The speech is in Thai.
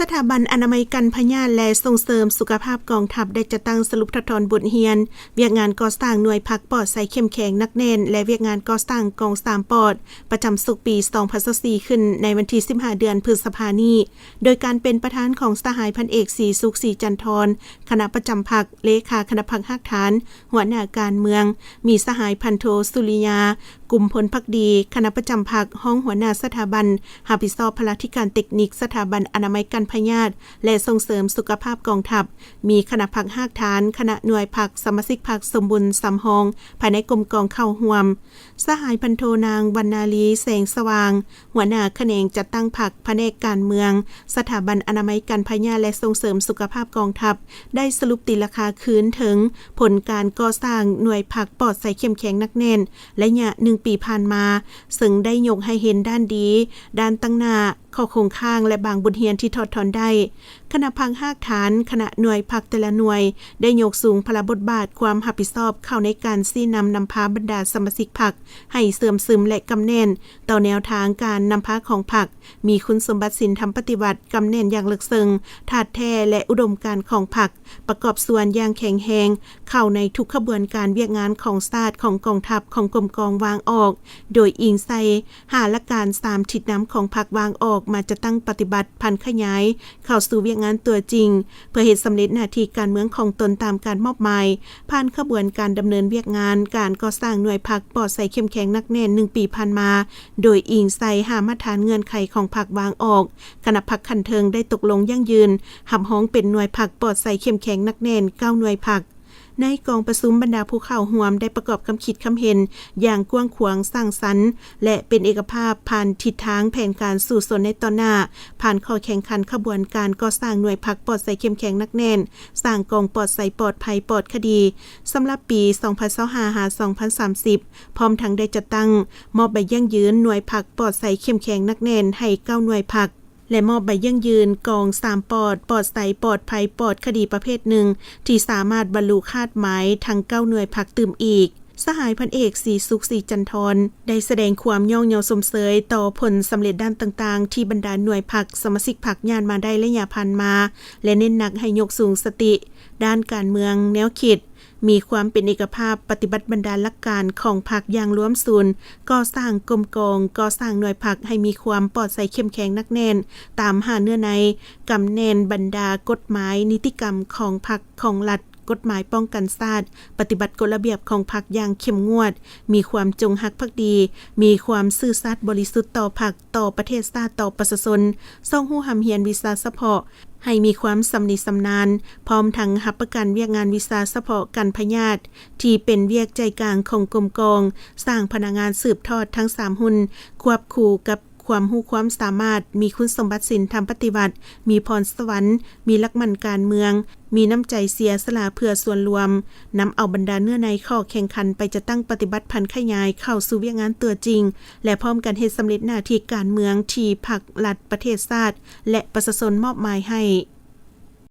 สถาบันอนามัยกันพญาและส่งเสริมสุขภาพกองทัพได้จัดตั้งสรุปทดทอนบทเรียนเวียกงานก่อสร้างหน่วยพักปอดใส่เข้มแข็งนักแน่นและเวียกงานก่อสร้างกอง3ปอดประจำศุกร์ปี2024ขึ้นในวันที่15เดือนพฤษภาคมนี้โดยการเป็นประธานของสหายพันเอกศรีสุขศรีจันทร์คณะประจำพรรคเลขาคณะพรรคหักฐานหัวหน้าการเมืองมีสหายพันโทสุริยากลุ่มพลภักดีคณะประจำพรรคห้องหัวหน้าสถาบันรับผิดชอบพลาธิการเทคนิคสถาบันอนามัยกันพญาและส่งเสริมสุขภาพกองทัพมีคณะพรรคหักฐานคณะหน่วยพรรคสมาชิกพรรคสมบุญสำหองภายในกรมกองเข้าห่วมสหายพันโทนางวรรณาลีแสงสว่างหัวหน้าแขนงจัดตั้งพรรคแผนกการเมืองสถาบันอนามัยกันพญาและส่งเสริมสุขภาพกองทัพได้สรุปตีราคาคืนถึงผลการก่อสร้างหน่วยพรรคปอดใส่เข้มแข็งนักแน่นและระยะ1ปีผ่านมาซึ่งได้ยกให้เห็นด้านดีด้านตั้งหน้าข้อคงข้างและบางบทเรียนที่ถอดถอนได้คณะพรรคหักฐานคณะหน่วยพรรคแต่ละหน่วยได้ยกสูงพละบทบาทความรับผิดชอบเข้าในการชี้นำพาบรรดาสมาชิกพรรคให้เสื่อมซึมและกำแน่นต่อแนวทางการนำพาของพรรคมีคุณสมบัติศีลธรรมปฏิบัติกำแน่นอย่างลึกซึ้งธาตุแท้และอุดมการณ์ของพรรคประกอบส่วนอย่างแข็งแรงเข้าในทุกขบวนการเวียกงานของชาติของกองทัพของกรมกองวางออกโดยอิงใส่หลักการ3ทิศน้ำของพรรควางออกมาจะตั้งปฏิบัติพันขยายเข้าสู่เวียกงานตัวจริงเพื่อเหตุสำเร็จหน้าที่การเมืองของตนตามการมอบหมายผ่านขบวนการดำเนินเวียกงานการก่อสร้างหน่วยพรรคปอดใส่เข้มแข็งนักแน่น1ปีผ่านมาโดยอิงใส่หามาตรฐานเงื่อนไขของพรรควางออกคณะพรรคคันเทิงได้ตกลงยั่งยืนหับห้องเป็นหน่วยพรรคปอดใส่เข้มแข็งนักแน่น9หน่วยพรรคในกองประชุมบรรดาผู้เข้าร่วมได้ประกอบคำคิดคำเห็นอย่างกว้างขวางสร้างสรรค์และเป็นเอกภาพผ่านทิศทางแผนการสู่สนในตอนหน้าผ่านข้อแข่งขันขบวนการก่อสร้างหน่วยพรรคปอดใส่เข้มแข็งนักแน่นสร้างกองปอดใส่ปลอดภัยปลอดคดีสำหรับปี2025-2030พร้อมทั้งได้จัดตั้งมอบใบยั่งยืนหน่วยพรรคปอดใส่เข้มแข็งนักแน่นให้9หน่วยพรรคและมอบใบยั่งยืนกอง3ปอดใสปลอดภัยปลอดคดีประเภทหนึ่งที่สามารถบรรลุคาดหมายทั้ง9หน่วยพรรคตื่มอีกสหายพันเอกศรีสุขศรีจันทร์ได้แสดงความย่องเยาสมเสยต่อผลสำเร็จด้านต่างๆที่บรรดาหน่วยพรรคสมาชิกพรรคย่านมาได้ระยะผ่านมาและเน้นหนักให้ยกสูงสติด้านการเมืองแนวคิดมีความเป็นเอกภาพปฏิบัติบรรดาหลักการของพรรคอย่างร่วมศูนย์ก่อสร้างกรมกองก่อสร้างหน่วยพรรคให้มีความปลอดใสเข้มแข็งนักแน่นตามหาเนื้อในกำแน่นบรรดากฎหมายนิติกรรมของพรรคของรัฐกฎหมายป้องกันชาติปฏิบัติกฎระเบียบของพรรคอย่างเข้มงวดมีความจงรักภักดีมีความซื่อสัตย์บริสุทธิ์ต่อพรรคต่อประเทศชาติต่อประชาชนส่องหู้หำเฮียนวิชาเฉพาะให้มีความสำนิสำนานพร้อมทั้งรับประกันเวียกงานวิชาเฉพาะกันพญาตที่เป็นเวียกใจกลางของกรมกองสร้างพนักงานสืบทอดทั้ง3หุ้นควบคู่กับความรู้ความสามารถมีคุณสมบัติศีลธรรมปฏิบัติมีพรสวรรค์มีหลักมั่นการเมืองมีน้ำใจเสียสละเพื่อส่วนรวมนำเอาบรรดาเนื้อในข้อแข่งขันไปจะตั้งปฏิบัติพันขยายเข้าสู่เวียกงานตัวจริงและพร้อมกันเฮ็ดสำเร็จหน้าที่การเมืองที่พรรครัฐประเทศชาติและประชาชนมอบหมายให้